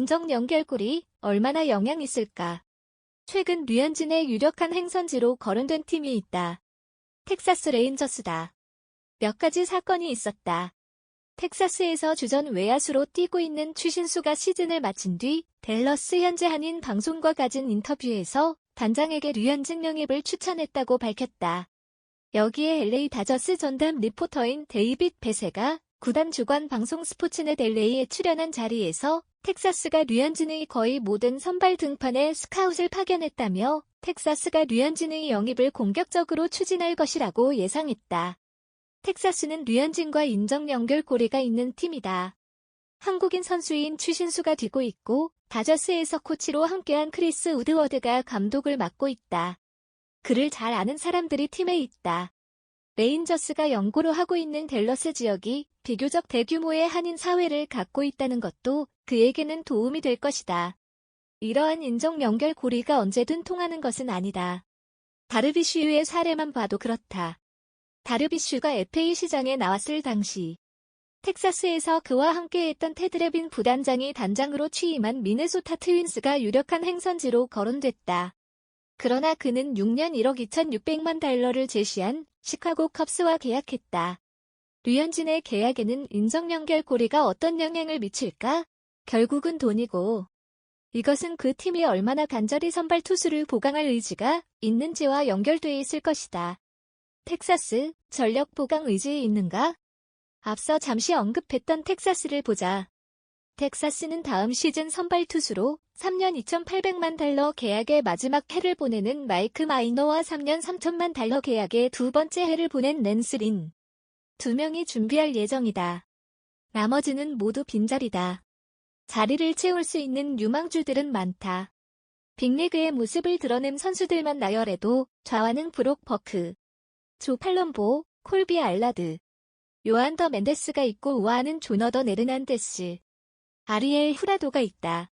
인정 연결골이 얼마나 영향 있을까? 최근 류현진의 유력한 행선지로 거론된 팀이 있다. 텍사스 레인저스다. 몇 가지 사건이 있었다. 텍사스에서 주전 외야수로 뛰고 있는 추신수가 시즌을 마친 뒤 댈러스 현지 한인 방송과 가진 인터뷰에서 단장에게 류현진 영입을 추천했다고 밝혔다. 여기에 LA 다저스 전담 리포터인 데이빗 베세가 구단 주관 방송 스포츠넷 LA에 출연한 자리에서 텍사스가 류현진의 거의 모든 선발 등판에 스카웃을 파견했다며 텍사스가 류현진의 영입을 공격적으로 추진할 것이라고 예상했다. 텍사스는 류현진과 인정 연결고리가 있는 팀이다. 한국인 선수인 추신수가 뛰고 있고 다저스에서 코치로 함께한 크리스 우드워드가 감독을 맡고 있다. 그를 잘 아는 사람들이 팀에 있다. 레인저스가 연고로 하고 있는 댈러스 지역이 비교적 대규모의 한인 사회를 갖고 있다는 것도 그에게는 도움이 될 것이다. 이러한 인정 연결고리가 언제든 통하는 것은 아니다. 다르비슈의 사례만 봐도 그렇다. 다르비슈가 FA 시장에 나왔을 당시 텍사스에서 그와 함께했던 테드 레빈 부단장이 단장으로 취임한 미네소타 트윈스가 유력한 행선지로 거론됐다. 그러나 그는 6년 1억 2,600만 달러를 제시한 시카고 컵스와 계약했다. 류현진의 계약에는 인정 연결고리가 어떤 영향을 미칠까? 결국은 돈이고. 이것은 그 팀이 얼마나 간절히 선발 투수를 보강할 의지가 있는지와 연결돼 있을 것이다. 텍사스, 전력 보강 의지 있는가? 앞서 잠시 언급했던 텍사스를 보자. 텍사스는 다음 시즌 선발 투수로 3년 2,800만 달러 계약의 마지막 해를 보내는 마이크 마이너와 3년 3천만 달러 계약의 두 번째 해를 보낸 낸스 린. 두 명이 준비할 예정이다. 나머지는 모두 빈자리다. 자리를 채울 수 있는 유망주들은 많다. 빅리그의 모습을 드러낸 선수들만 나열해도 좌완은 브록 버크, 조 팔럼보, 콜비 알라드, 요한 더 멘데스가 있고 우아는 조너더 네르난데스, 아리엘 후라도가 있다.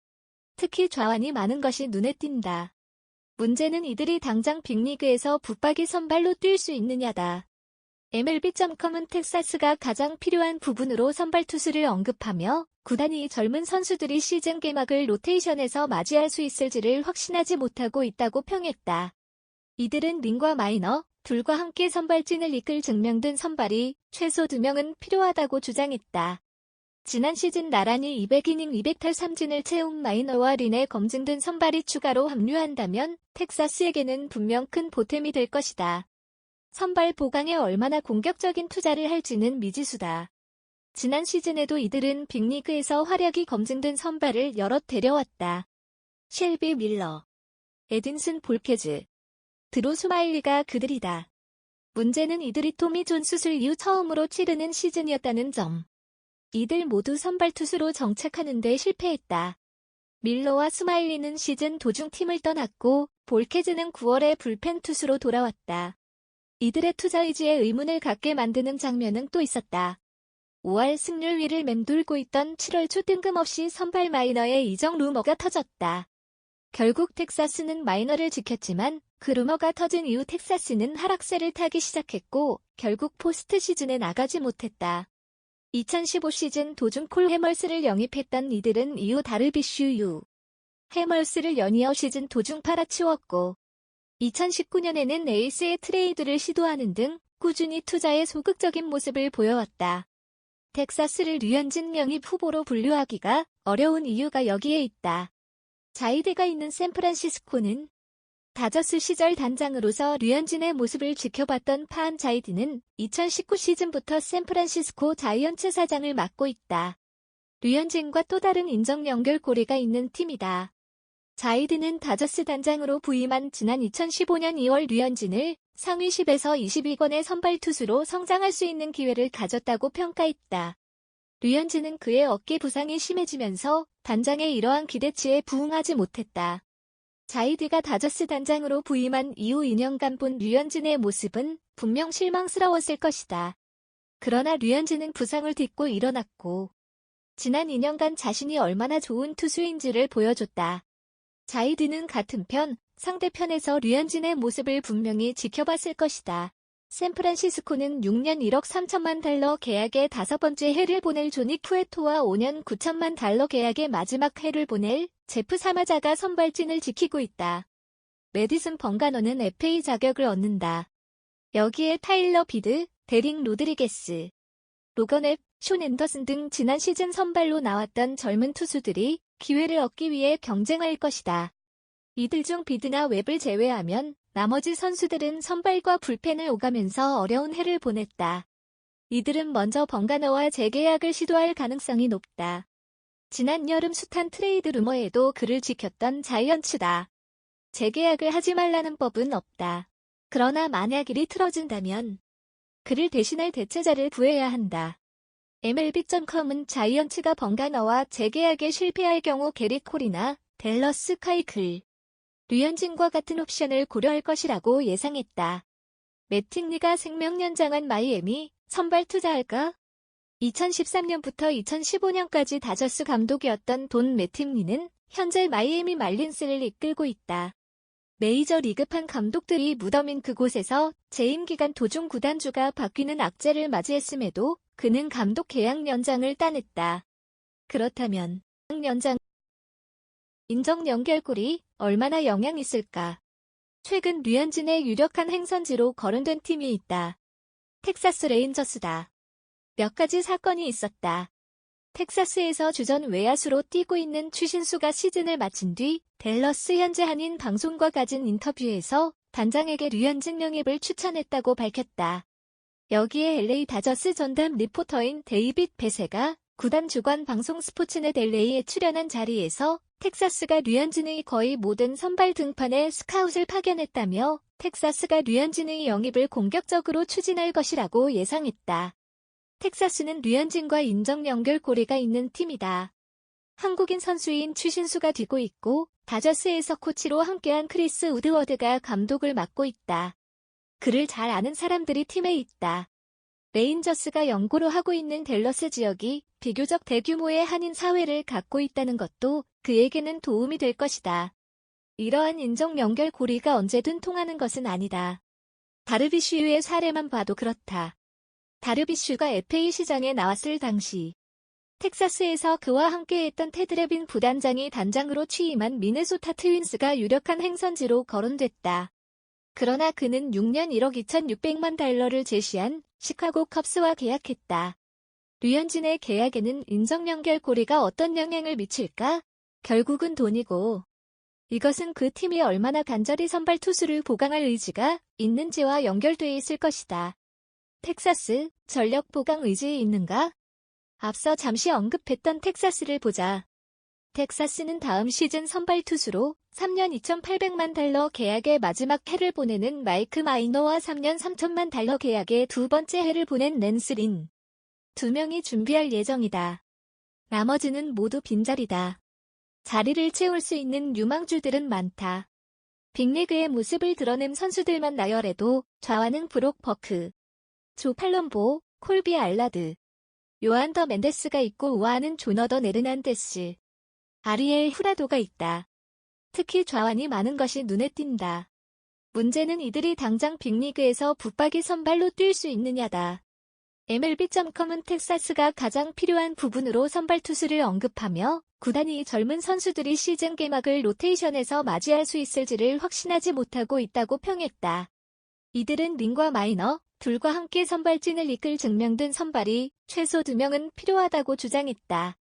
특히 좌완이 많은 것이 눈에 띈다. 문제는 이들이 당장 빅리그에서 붙박이 선발로 뛸 수 있느냐다. MLB.com은 텍사스가 가장 필요한 부분으로 선발 투수를 언급하며 구단이 젊은 선수들이 시즌 개막을 로테이션에서 맞이할 수 있을지를 확신하지 못하고 있다고 평했다. 이들은 링과 마이너 둘과 함께 선발진을 이끌 증명된 선발이 최소 2명은 필요하다고 주장했다. 지난 시즌 나란히 200이닝 200탈3진을 채운 마이너와 린에 검증된 선발이 추가로 합류한다면 텍사스에게는 분명 큰 보탬이 될 것이다. 선발 보강에 얼마나 공격적인 투자를 할지는 미지수다. 지난 시즌에도 이들은 빅리그에서 활약이 검증된 선발을 여럿 데려왔다. 쉘비 밀러, 에딘슨 볼케즈, 드로 스마일리가 그들이다. 문제는 이들이 토미 존 수술 이후 처음으로 치르는 시즌이었다는 점. 이들 모두 선발 투수로 정착하는 데 실패했다. 밀러와 스마일리는 시즌 도중 팀을 떠났고 볼케즈는 9월에 불펜 투수로 돌아왔다. 이들의 투자 의지에 의문을 갖게 만드는 장면은 또 있었다. 5월 승률 위를 맴돌고 있던 7월 초 뜬금없이 선발 마이너의 이적 루머가 터졌다. 결국 텍사스는 마이너를 지켰지만 그 루머가 터진 이후 텍사스는 하락세를 타기 시작했고 결국 포스트 시즌에 나가지 못했다. 2015 시즌 도중 콜 해멀스를 영입했던 이들은 이후 다르비슈 유, 해멀스를 연이어 시즌 도중 팔아치웠고 2019년에는 에이스의 트레이드를 시도하는 등 꾸준히 투자에 소극적인 모습을 보여왔다. 텍사스를 류현진 영입 후보로 분류하기가 어려운 이유가 여기에 있다. 자이드가 있는 샌프란시스코는 다저스 시절 단장으로서 류현진의 모습을 지켜봤던 파한 자이드는 2019 시즌부터 샌프란시스코 자이언츠 사장을 맡고 있다. 류현진과 또 다른 인정 연결고리가 있는 팀이다. 자이드는 다저스 단장으로 부임한 지난 2015년 2월 류현진을 상위 10에서 20위권의 선발 투수로 성장할 수 있는 기회를 가졌다고 평가했다. 류현진은 그의 어깨 부상이 심해지면서 단장의 이러한 기대치에 부응하지 못했다. 자이드가 다저스 단장으로 부임한 이후 2년간 본 류현진의 모습은 분명 실망스러웠을 것이다. 그러나 류현진은 부상을 딛고 일어났고 지난 2년간 자신이 얼마나 좋은 투수인지를 보여줬다. 자이드는 같은 편, 상대편에서 류현진의 모습을 분명히 지켜봤을 것이다. 샌프란시스코는 6년 1억 3천만 달러 계약의 다섯 번째 해를 보낼 조니 쿠에토와 5년 9천만 달러 계약의 마지막 해를 보낼 제프 사마자가 선발진을 지키고 있다. 매디슨 벙가노는 FA 자격을 얻는다. 여기에 타일러 비드, 데릭 로드리게스, 로건 앱, 숀 앤더슨 등 지난 시즌 선발로 나왔던 젊은 투수들이 기회를 얻기 위해 경쟁할 것이다. 이들 중 비드나 웹을 제외하면 나머지 선수들은 선발과 불펜을 오가면서 어려운 해를 보냈다. 이들은 먼저 벙가노와 재계약을 시도할 가능성이 높다. 지난 여름 숱한 트레이드 루머에도 그를 지켰던 자이언츠다. 재계약을 하지 말라는 법은 없다. 그러나 만약 일이 틀어진다면 그를 대신할 대체자를 구해야 한다. MLB.com은 자이언츠가 벙가노와 재계약에 실패할 경우 게리 콜이나 댈러스 카이클, 류현진과 같은 옵션을 고려할 것이라고 예상했다. 매팅리가 생명 연장한 마이애미, 선발 투자할까? 2013년부터 2015년까지 다저스 감독이었던 돈 매팅리는 현재 마이애미 말린스를 이끌고 있다. 메이저리그판 감독들이 무덤인 그곳에서 재임 기간 도중 구단주가 바뀌는 악재를 맞이했음에도 그는 감독 계약 연장을 따냈다. 그렇다면 연장 인정 연결골이 얼마나 영향 있을까? 최근 류현진의 유력한 행선지로 거론된 팀이 있다. 텍사스 레인저스다. 몇 가지 사건이 있었다. 텍사스에서 주전 외야수로 뛰고 있는 추신수가 시즌을 마친 뒤 댈러스 현재 한인 방송과 가진 인터뷰에서 단장에게 류현진 영입을 추천했다고 밝혔다. 여기에 LA 다저스 전담 리포터인 데이빗 베세가 구단 주관 방송 스포츠넷 LA에 출연한 자리에서 텍사스가 류현진의 거의 모든 선발 등판에 스카웃을 파견했다며 텍사스가 류현진의 영입을 공격적으로 추진할 것이라고 예상했다. 텍사스는 류현진과 인정 연결고리가 있는 팀이다. 한국인 선수인 추신수가 뛰고 있고 다저스에서 코치로 함께한 크리스 우드워드가 감독을 맡고 있다. 그를 잘 아는 사람들이 팀에 있다. 레인저스가 연고로 하고 있는 댈러스 지역이 비교적 대규모의 한인 사회를 갖고 있다는 것도 그에게는 도움이 될 것이다. 이러한 인정 연결 고리가 언제든 통하는 것은 아니다. 다르비슈의 사례만 봐도 그렇다. 다르비슈가 FA 시장에 나왔을 당시 텍사스에서 그와 함께했던 테드 레빈 부단장이 단장으로 취임한 미네소타 트윈스가 유력한 행선지로 거론됐다. 그러나 그는 6년 1억 2,600만 달러를 제시한 시카고 컵스와 계약했다. 류현진의 계약에는 인정 연결 고리가 어떤 영향을 미칠까? 결국은 돈이고, 이것은 그 팀이 얼마나 간절히 선발 투수를 보강할 의지가 있는지와 연결돼 있을 것이다. 텍사스, 전력 보강 의지 있는가? 앞서 잠시 언급했던 텍사스를 보자. 텍사스는 다음 시즌 선발 투수로 3년 2,800만 달러 계약의 마지막 해를 보내는 마이크 마이너와 3년 3천만 달러 계약의 두 번째 해를 보낸 낸스 린. 두 명이 준비할 예정이다. 나머지는 모두 빈자리다. 자리를 채울 수 있는 유망주들은 많다. 빅리그의 모습을 드러낸 선수들만 나열해도 좌완은 브록 버크, 조 팔럼보, 콜비 알라드, 요한 더 멘데스가 있고 우아는 조너더 네르난데스, 아리엘 후라도가 있다. 특히 좌완이 많은 것이 눈에 띈다. 문제는 이들이 당장 빅리그에서 붙박이 선발로 뛸 수 있느냐다. MLB.com은 텍사스가 가장 필요한 부분으로 선발 투수를 언급하며 구단이 젊은 선수들이 시즌 개막을 로테이션에서 맞이할 수 있을지를 확신하지 못하고 있다고 평했다. 이들은 린과 마이너, 둘과 함께 선발진을 이끌 증명된 선발이 최소 2명은 필요하다고 주장했다.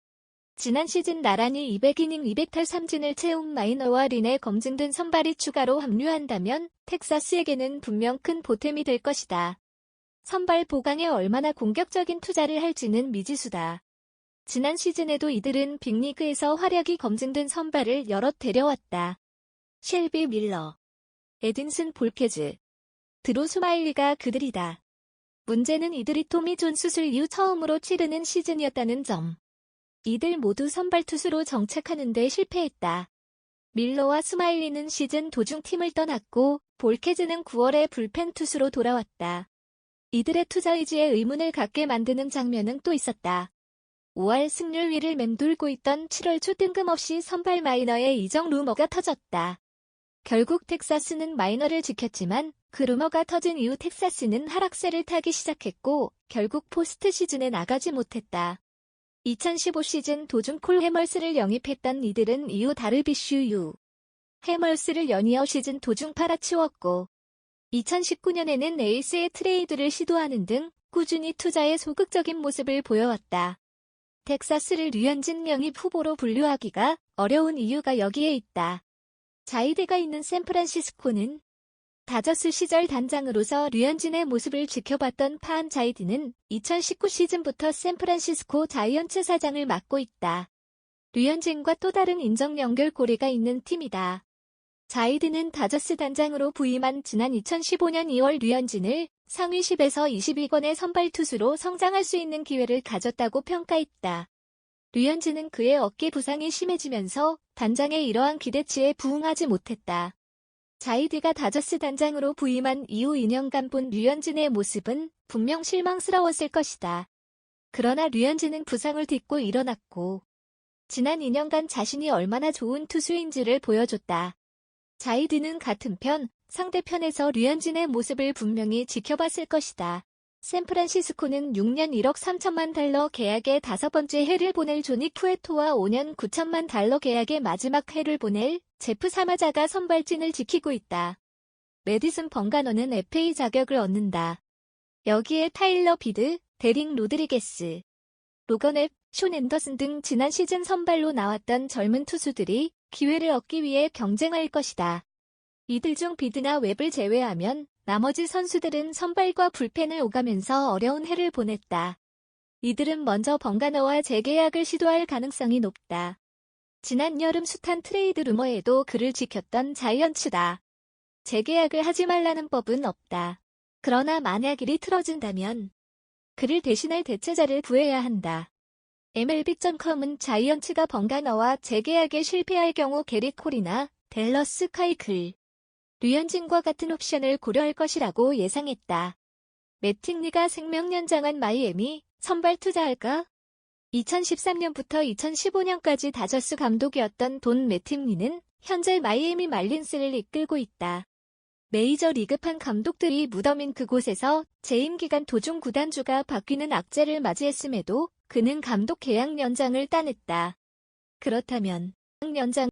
지난 시즌 나란히 200이닝 200탈 3진을 채운 마이너와 린에 검증된 선발이 추가로 합류한다면 텍사스에게는 분명 큰 보탬이 될 것이다. 선발 보강에 얼마나 공격적인 투자를 할지는 미지수다. 지난 시즌에도 이들은 빅리그에서 활약이 검증된 선발을 여럿 데려왔다. 쉘비 밀러, 에딘슨 볼케즈, 드로 스마일리가 그들이다. 문제는 이들이 토미 존 수술 이후 처음으로 치르는 시즌이었다는 점. 이들 모두 선발 투수로 정착하는 데 실패했다. 밀러와 스마일리는 시즌 도중 팀을 떠났고 볼케즈는 9월에 불펜 투수로 돌아왔다. 이들의 투자 의지에 의문을 갖게 만드는 장면은 또 있었다. 5월 승률 위를 맴돌고 있던 7월 초 뜬금없이 선발 마이너의 이적 루머가 터졌다. 결국 텍사스는 마이너를 지켰지만 그 루머가 터진 이후 텍사스는 하락세를 타기 시작했고 결국 포스트 시즌에 나가지 못했다. 2015 시즌 도중 콜 해멀스를 영입했던 이들은 이후 다르비슈 유 해멀스를 연이어 시즌 도중 팔아치웠고 2019년에는 에이스의 트레이드를 시도하는 등 꾸준히 투자에 소극적인 모습을 보여왔다. 텍사스를 류현진 영입 후보로 분류하기가 어려운 이유가 여기에 있다. 자이드가 있는 샌프란시스코는 다저스 시절 단장으로서 류현진의 모습을 지켜봤던 파한 자이드는 2019 시즌부터 샌프란시스코 자이언츠 사장을 맡고 있다. 류현진과 또 다른 인정 연결고리가 있는 팀이다. 자이드는 다저스 단장으로 부임한 지난 2015년 2월 류현진을 상위 10에서 20위권의 선발 투수로 성장할 수 있는 기회를 가졌다고 평가했다. 류현진은 그의 어깨 부상이 심해지면서 단장의 이러한 기대치에 부응하지 못했다. 자이드가 다저스 단장으로 부임한 이후 2년간 본 류현진의 모습은 분명 실망스러웠을 것이다. 그러나 류현진은 부상을 딛고 일어났고 지난 2년간 자신이 얼마나 좋은 투수인지를 보여줬다. 자이드는 같은 편, 상대편에서 류현진의 모습을 분명히 지켜봤을 것이다. 샌프란시스코는 6년 1억 3천만 달러 계약의 다섯 번째 해를 보낼 조니 쿠에토와 5년 9천만 달러 계약의 마지막 해를 보낼 제프 사마자가 선발진을 지키고 있다. 매디슨 벙가너는 FA 자격을 얻는다. 여기에 타일러 비드, 데릭 로드리게스, 로건 앱, 숀 앤더슨 등 지난 시즌 선발로 나왔던 젊은 투수들이 기회를 얻기 위해 경쟁할 것이다. 이들 중 비드나 웹을 제외하면 나머지 선수들은 선발과 불펜을 오가면서 어려운 해를 보냈다. 이들은 먼저 벙가너와 재계약을 시도할 가능성이 높다. 지난 여름 숱한 트레이드 루머에도 그를 지켰던 자이언츠다. 재계약을 하지 말라는 법은 없다. 그러나 만약 일이 틀어진다면 그를 대신할 대체자를 구해야 한다. MLB.com은 자이언츠가 벙가너와 재계약에 실패할 경우 게리 콜이나 댈러스 카이클, 류현진과 같은 옵션을 고려할 것이라고 예상했다. 매팅리가 생명 연장한 마이애미, 선발 투자할까? 2013년부터 2015년까지 다저스 감독이었던 돈 매팅리는 현재 마이애미 말린스를 이끌고 있다. 메이저리그판 감독들이 무덤인 그곳에서 재임 기간 도중 구단주가 바뀌는 악재를 맞이했음에도 그는 감독 계약 연장을 따냈다. 그렇다면 연장